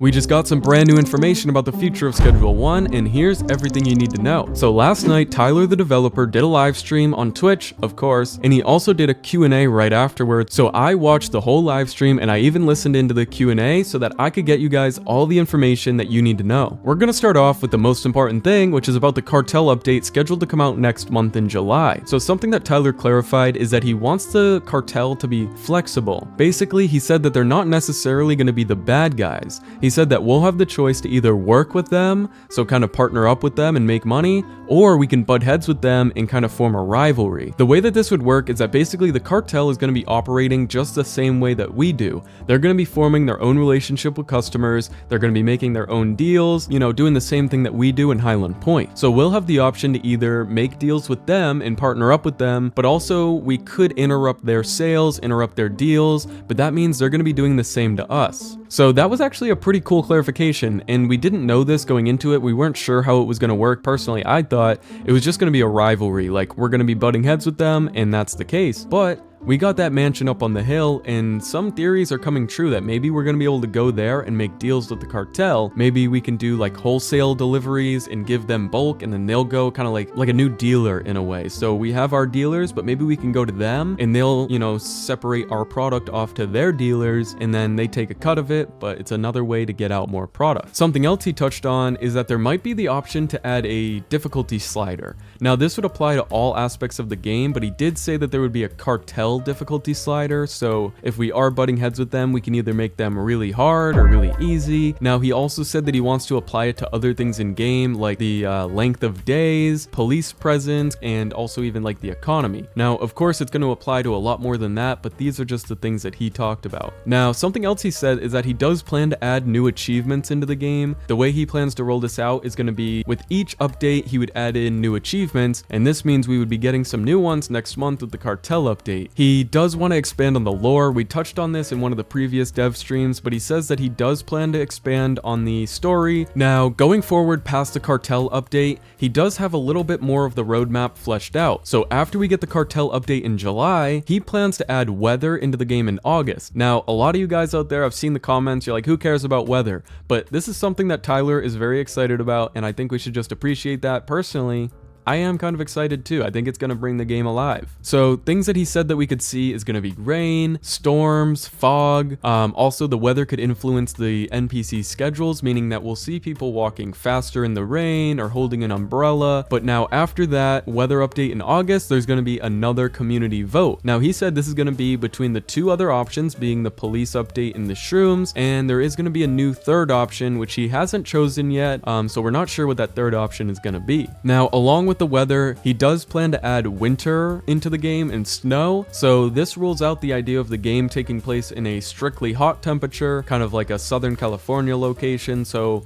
We just got some brand new information about the future of Schedule 1, and here's everything you need to know. So last night, Tyler the developer did a live stream on Twitch, of course, and he also did a Q&A right afterwards. So I watched the whole live stream and I even listened into the Q&A so that I could get you guys all the information that you need to know. We're gonna start off with the most important thing, which is about the Cartel update scheduled to come out next month in July. So something that Tyler clarified is that he wants the Cartel to be flexible. Basically, he said that they're not necessarily gonna be the bad guys. He said that we'll have the choice to either work with them, so kind of partner up with them and make money, or we can butt heads with them and kind of form a rivalry. The way that this would work is that basically the Cartel is going to be operating just the same way that we do. They're going to be forming their own relationship with customers, they're going to be making their own deals, doing the same thing that we do in Hyland Point. So we'll have the option to either make deals with them and partner up with them, but also we could interrupt their sales, interrupt their deals, but that means they're going to be doing the same to us. So that was actually a pretty cool clarification, and we didn't know this going into it. We weren't sure how it was going to work. Personally, I thought it was just going to be a rivalry, like we're going to be butting heads with them, and that's the case. But we got that mansion up on the hill, and some theories are coming true that maybe we're going to be able to go there and make deals with the Cartel. Maybe we can do like wholesale deliveries and give them bulk, and then they'll go kind of like a new dealer in a way. So we have our dealers, but maybe we can go to them and they'll, separate our product off to their dealers, and then they take a cut of it, but it's another way to get out more product. Something else he touched on is that there might be the option to add a difficulty slider. Now this would apply to all aspects of the game, but he did say that there would be a Cartel difficulty slider, so if we are butting heads with them, we can either make them really hard or really easy. Now he also said that he wants to apply it to other things in game, like the length of days, police presence, and also even like the economy. Now of course it's going to apply to a lot more than that, but these are just the things that he talked about. Now something else he said is that he does plan to add new achievements into the game. The way he plans to roll this out is going to be with each update he would add in new achievements, and this means we would be getting some new ones next month with the Cartel update. He does want to expand on the lore. We touched on this in one of the previous dev streams, but he says that he does plan to expand on the story. Now, going forward past the Cartel update, he does have a little bit more of the roadmap fleshed out. So after we get the Cartel update in July, he plans to add weather into the game in August. Now, a lot of you guys out there, I've seen the comments, you're like, who cares about weather? But this is something that Tyler is very excited about, and I think we should just appreciate that. Personally, I am kind of excited too. I think it's going to bring the game alive. So things that he said that we could see is going to be rain, storms, fog. Also, the weather could influence the NPC schedules, meaning that we'll see people walking faster in the rain or holding an umbrella. But now after that weather update in August, there's going to be another community vote. Now he said this is going to be between the two other options, being the police update and the shrooms, and there is going to be a new third option, which he hasn't chosen yet. So we're not sure what that third option is going to be. Now, along with the weather, he does plan to add winter into the game and snow, so this rules out the idea of the game taking place in a strictly hot temperature, kind of like a Southern California location. So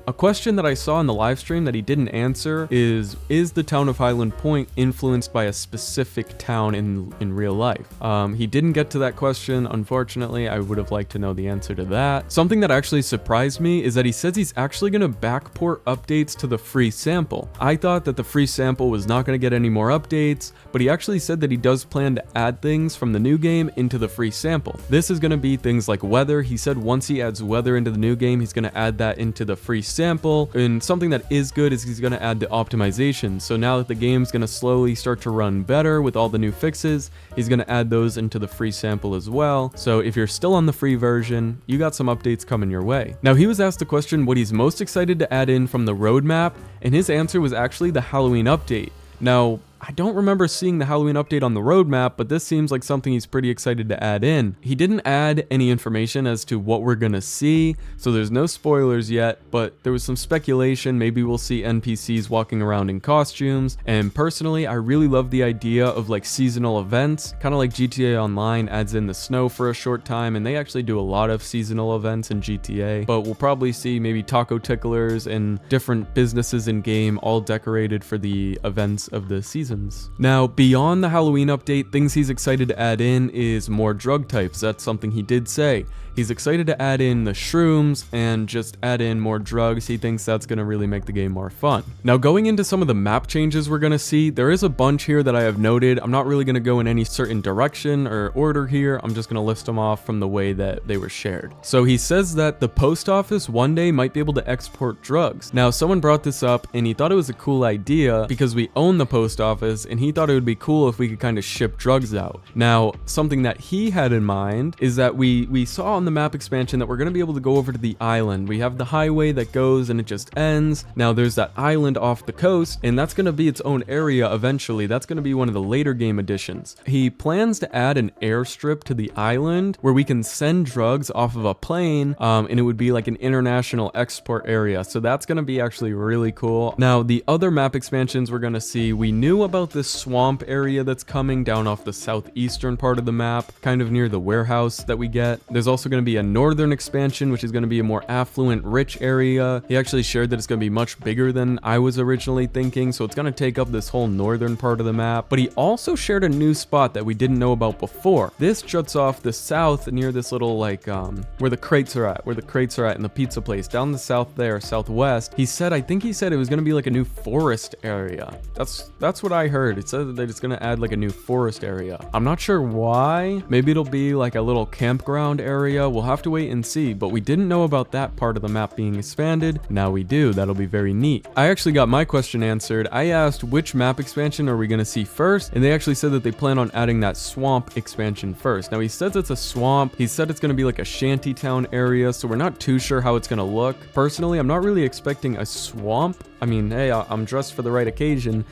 a question that I saw in the live stream that he didn't answer is the town of Hyland Point influenced by a specific town in real life? He didn't get to that question, unfortunately. I would have liked to know the answer to that. Something that actually surprised me is that he says he's actually going to backport updates to the free sample. I thought that the free sample was not going to get any more updates, but he actually said that he does plan to add things from the new game into the free sample. This is going to be things like weather. He said once he adds weather into the new game, he's going to add that into the free sample. And something that is good is he's going to add the optimization. So now that the game's going to slowly start to run better with all the new fixes, he's going to add those into the free sample as well. So if you're still on the free version, you got some updates coming your way. Now he was asked the question what he's most excited to add in from the roadmap, and his answer was actually the Halloween update. Now, I don't remember seeing the Halloween update on the roadmap, but this seems like something he's pretty excited to add in. He didn't add any information as to what we're gonna see, so there's no spoilers yet, but there was some speculation. Maybe we'll see NPCs walking around in costumes, and personally, I really love the idea of like seasonal events, kind of like GTA Online adds in the snow for a short time, and they actually do a lot of seasonal events in GTA, but we'll probably see maybe taco ticklers and different businesses in game all decorated for the events of the season. reasons. Now, beyond the Halloween update, things he's excited to add in is more drug types. That's something he did say. He's excited to add in the shrooms and just add in more drugs. He thinks that's going to really make the game more fun. Now, going into some of the map changes we're going to see, there is a bunch here that I have noted. I'm not really going to go in any certain direction or order here. I'm just going to list them off from the way that they were shared. So he says that the post office one day might be able to export drugs. Now, someone brought this up and he thought it was a cool idea because we own the post office, and he thought it would be cool if we could kind of ship drugs out. Now, something that he had in mind is that we saw on the map expansion that we're going to be able to go over to the island. We have the highway that goes and it just ends. Now there's that island off the coast, and that's going to be its own area eventually. That's going to be one of the later game additions. He plans to add an airstrip to the island where we can send drugs off of a plane, and it would be like an international export area. So that's going to be actually really cool. Now, the other map expansions we're going to see, we knew about this swamp area that's coming down off the southeastern part of the map, kind of near the warehouse that we get. There's also going to be a northern expansion, which is going to be a more affluent, rich area. He actually shared that it's going to be much bigger than I was originally thinking, so it's going to take up this whole northern part of the map. But he also shared a new spot that we didn't know about before. This juts off the south near this little like where the crates are at in the pizza place down the south there, southwest. I think he said it was going to be like a new forest area. That's what I heard. It said that it's going to add like a new forest area. I'm not sure why. Maybe it'll be like a little campground area. We'll have to wait and see, but we didn't know about that part of the map being expanded. Now we do. That'll be very neat. I actually got my question answered. I asked which map expansion are we going to see first, and they actually said that they plan on adding that swamp expansion first. Now he says it's a swamp. He said it's going to be like a shantytown area, so we're not too sure how it's going to look. Personally, I'm not really expecting a swamp. I mean, hey, I'm dressed for the right occasion,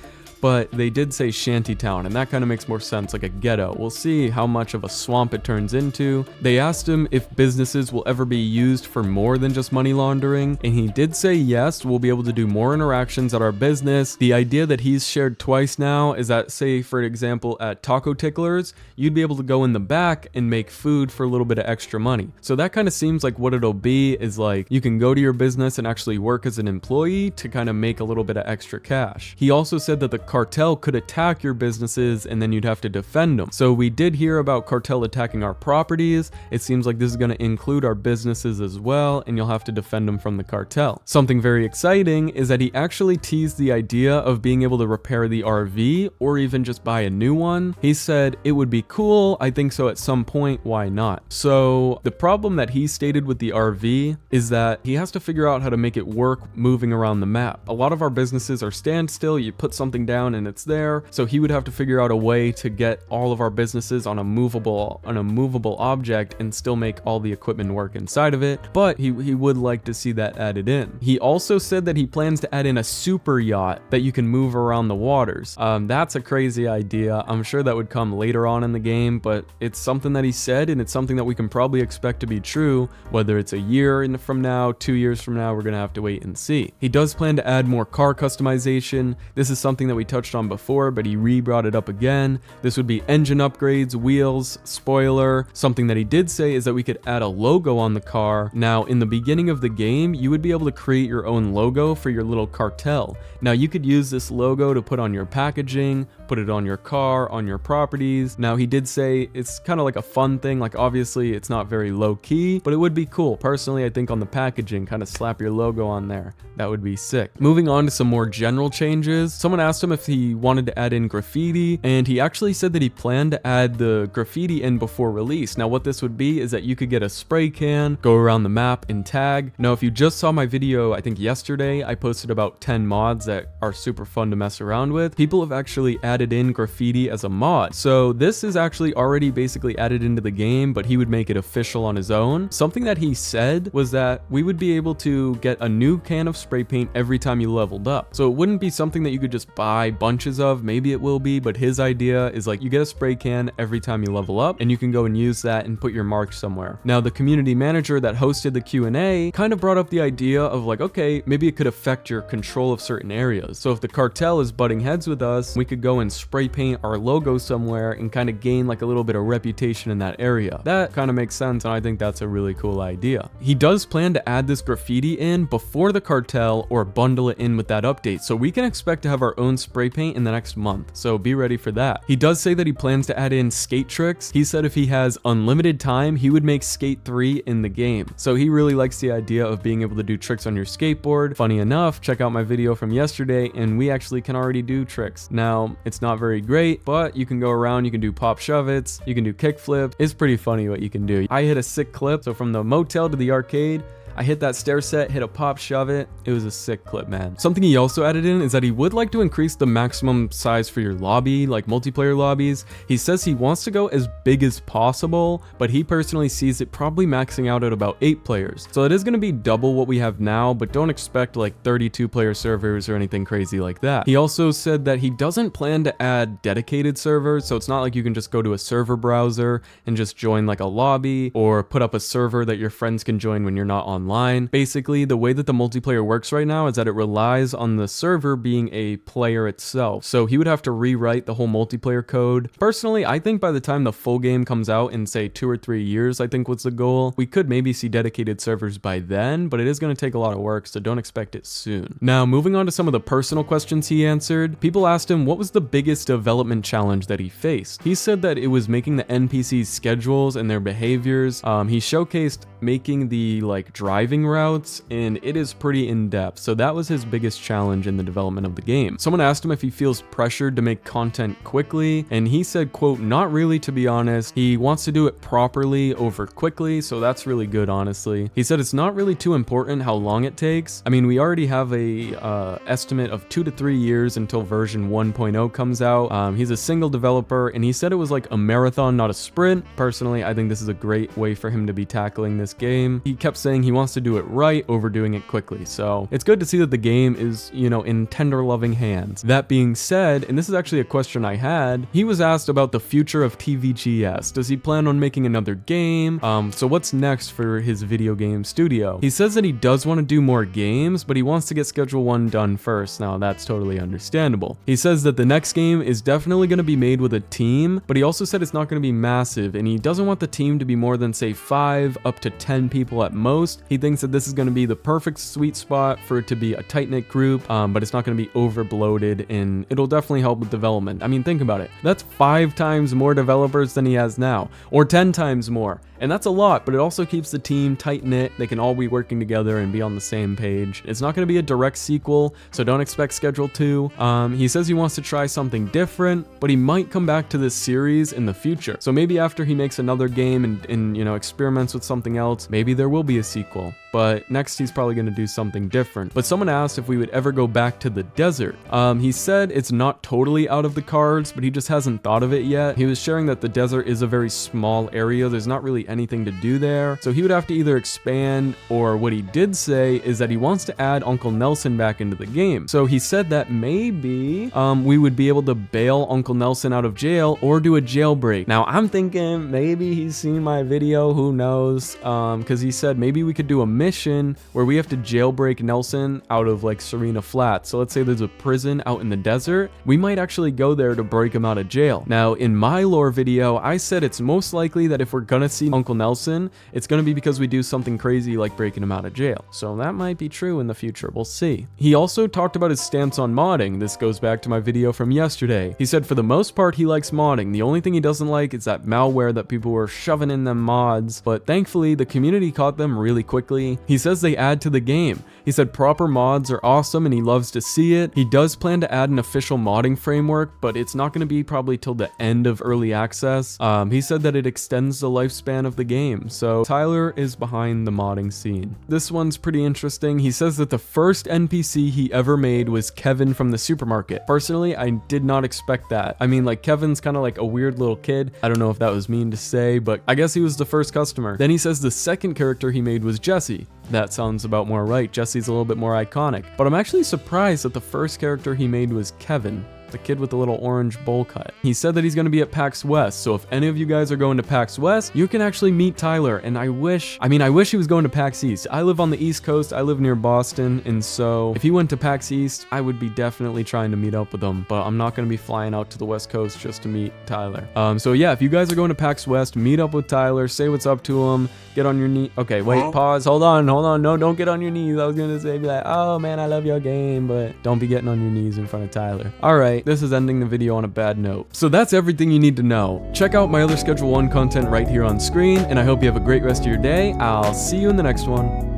but they did say shantytown, and that kind of makes more sense, like a ghetto. We'll see how much of a swamp it turns into. They asked him if businesses will ever be used for more than just money laundering, and he did say yes, we'll be able to do more interactions at our business. The idea that he's shared twice now is that, say for example at Taco Ticklers, you'd be able to go in the back and make food for a little bit of extra money. So that kind of seems like what it'll be, is like you can go to your business and actually work as an employee to kind of make a little bit of extra cash. He also said that the Cartel could attack your businesses and then you'd have to defend them. So we did hear about Cartel attacking our properties. It seems like this is going to include our businesses as well, and you'll have to defend them from the Cartel. Something very exciting is that he actually teased the idea of being able to repair the RV or even just buy a new one. He said it would be cool. I think so at some point. Why not? So the problem that he stated with the RV is that he has to figure out how to make it work moving around the map. A lot of our businesses are standstill. You put something down and it's there. So he would have to figure out a way to get all of our businesses on a movable object and still make all the equipment work inside of it. But he would like to see that added in. He also said that he plans to add in a super yacht that you can move around the waters. That's a crazy idea. I'm sure that would come later on in the game, but it's something that he said, and it's something that we can probably expect to be true. Whether it's a year from now, 2 years from now, we're gonna have to wait and see. He does plan to add more car customization. This is something that we touched on before, but he re-brought it up again. This would be engine upgrades, wheels, spoiler. Something that he did say is that we could add a logo on the car. Now, in the beginning of the game, you would be able to create your own logo for your little cartel. Now, you could use this logo to put on your packaging, put it on your car, on your properties. Now, he did say it's kind of like a fun thing. Like, obviously, it's not very low key, but it would be cool. Personally, I think on the packaging, kind of slap your logo on there. That would be sick. Moving on to some more general changes. Someone asked him if he wanted to add in graffiti, and he actually said that he planned to add the graffiti in before release. Now, what this would be is that you could get a spray can, go around the map and tag. Now, if you just saw my video, I think yesterday, I posted about 10 mods that are super fun to mess around with. People have actually added in graffiti as a mod. So this is actually already basically added into the game, but he would make it official on his own. Something that he said was that we would be able to get a new can of spray paint every time you leveled up. So it wouldn't be something that you could just buy bunches of. Maybe it will be, but his idea is like you get a spray can every time you level up, and you can go and use that and put your mark somewhere. Now, the community manager that hosted the Q&A kind of brought up the idea of like, okay, maybe it could affect your control of certain areas. So if the Cartel is butting heads with us, we could go and spray paint our logo somewhere and kind of gain like a little bit of reputation in that area. That kind of makes sense, and I think that's a really cool idea. He does plan to add this graffiti in before the Cartel or bundle it in with that update, so we can expect to have our own spray Spraypaint in the next month, so be ready for that. He does say that he plans to add in skate tricks. He said if he has unlimited time, he would make Skate 3 in the game. So he really likes the idea of being able to do tricks on your skateboard. Funny enough, check out my video from yesterday and we actually can already do tricks. Now, it's not very great, but you can go around, you can do pop shove-its, you can do kick flips. It's pretty funny what you can do. I hit a sick clip, so from the motel to the arcade, I hit that stair set, hit a pop shove it. It was a sick clip, man. Something he also added in is that he would like to increase the maximum size for your lobby, like multiplayer lobbies. He says he wants to go as big as possible, but he personally sees it probably maxing out at about 8 players. So it is going to be double what we have now, but don't expect like 32 player servers or anything crazy like that. He also said that he doesn't plan to add dedicated servers, so it's not like you can just go to a server browser and just join like a lobby or put up a server that your friends can join when you're not online. Basically, the way that the multiplayer works right now is that it relies on the server being a player itself. So he would have to rewrite the whole multiplayer code. Personally, I think by the time the full game comes out in say 2 or 3 years, I think was the goal, we could maybe see dedicated servers by then, but it is going to take a lot of work, so don't expect it soon. Now, moving on to some of the personal questions he answered, people asked him what was the biggest development challenge that he faced. He said that it was making the NPCs schedules and their behaviors. He showcased making the like driving routes, and it is pretty in-depth, so that was his biggest challenge in the development of the game. Someone asked him if he feels pressured to make content quickly, and he said, quote, not really, to be honest. He wants to do it properly over quickly, so that's really good, honestly. He said it's not really too important how long it takes. I mean, we already have a estimate of 2 to 3 years until version 1.0 comes out. He's a single developer, and he said it was like a marathon, not a sprint. Personally, I think this is a great way for him to be tackling this game. He kept saying he wants to do it right over doing it quickly, so it's good to see that the game is, you know, in tender loving hands. That being said, and this is actually a question I had, he was asked about the future of TVGS. Does he plan on making another game? So what's next for his video game studio? He says that he does want to do more games, but he wants to get Schedule 1 done first. Now that's totally understandable. He says that the next game is definitely going to be made with a team, but he also said it's not going to be massive, and he doesn't want the team to be more than say 5 up to 10 people at most. He thinks that this is going to be the perfect sweet spot for it to be a tight-knit group, but it's not going to be over bloated, and it'll definitely help with development. I mean, think about it. That's 5 times more developers than he has now, or 10 times more. And that's a lot, but it also keeps the team tight-knit. They can all be working together and be on the same page. It's not going to be a direct sequel, so don't expect Schedule 2. He says he wants to try something different, but he might come back to this series in the future. So maybe after he makes another game and you know, experiments with something else, maybe there will be a sequel. But next he's probably going to do something different. But someone asked if we would ever go back to the desert. He said it's not totally out of the cards, but he just hasn't thought of it yet. He was sharing that the desert is a very small area. There's not really anything to do there. So he would have to either expand, or what he did say is that he wants to add Uncle Nelson back into the game. So he said that maybe we would be able to bail Uncle Nelson out of jail or do a jailbreak. Now I'm thinking maybe he's seen my video, who knows? Because he said maybe we could do a mission where we have to jailbreak Nelson out of like Serena Flats. So let's say there's a prison out in the desert. We might actually go there to break him out of jail. Now in my lore video, I said it's most likely that if we're gonna see Uncle Nelson, it's gonna be because we do something crazy like breaking him out of jail. So that might be true in the future. We'll see. He also talked about his stance on modding. This goes back to my video from yesterday. He said for the most part he likes modding. The only thing he doesn't like is that malware that people were shoving in them mods, but thankfully the community caught them really quickly. He says they add to the game. He said proper mods are awesome and he loves to see it. He does plan to add an official modding framework, but it's not going to be probably till the end of early access. He said that it extends the lifespan of the game, so Tyler is behind the modding scene. This one's pretty interesting. He says that the first NPC he ever made was Kevin from the supermarket. Personally, I did not expect that. I mean, like, Kevin's kind of like a weird little kid. I don't know if that was mean to say, but I guess he was the first customer. Then he says the second character he made was Jesse. That sounds about more right. Jesse's a little bit more iconic, but I'm actually surprised that the first character he made was Kevin. The kid with the little orange bowl cut. He said that he's going to be at PAX West, so if any of you guys are going to PAX West, you can actually meet Tyler, and I wish he was going to PAX East. I live on the East Coast, I live near Boston, and so if he went to PAX East, I would be definitely trying to meet up with him, but I'm not going to be flying out to the West Coast just to meet Tyler. So yeah, if you guys are going to PAX West, meet up with Tyler, say what's up to him, get on your knee. Okay, wait, pause, hold on, no, don't get on your knees. I was going to say, be like, oh man, I love your game, but don't be getting on your knees in front of Tyler. All right, this is ending the video on a bad note. So that's everything you need to know. Check out my other Schedule 1 content right here on screen, and I hope you have a great rest of your day. I'll see you in the next one.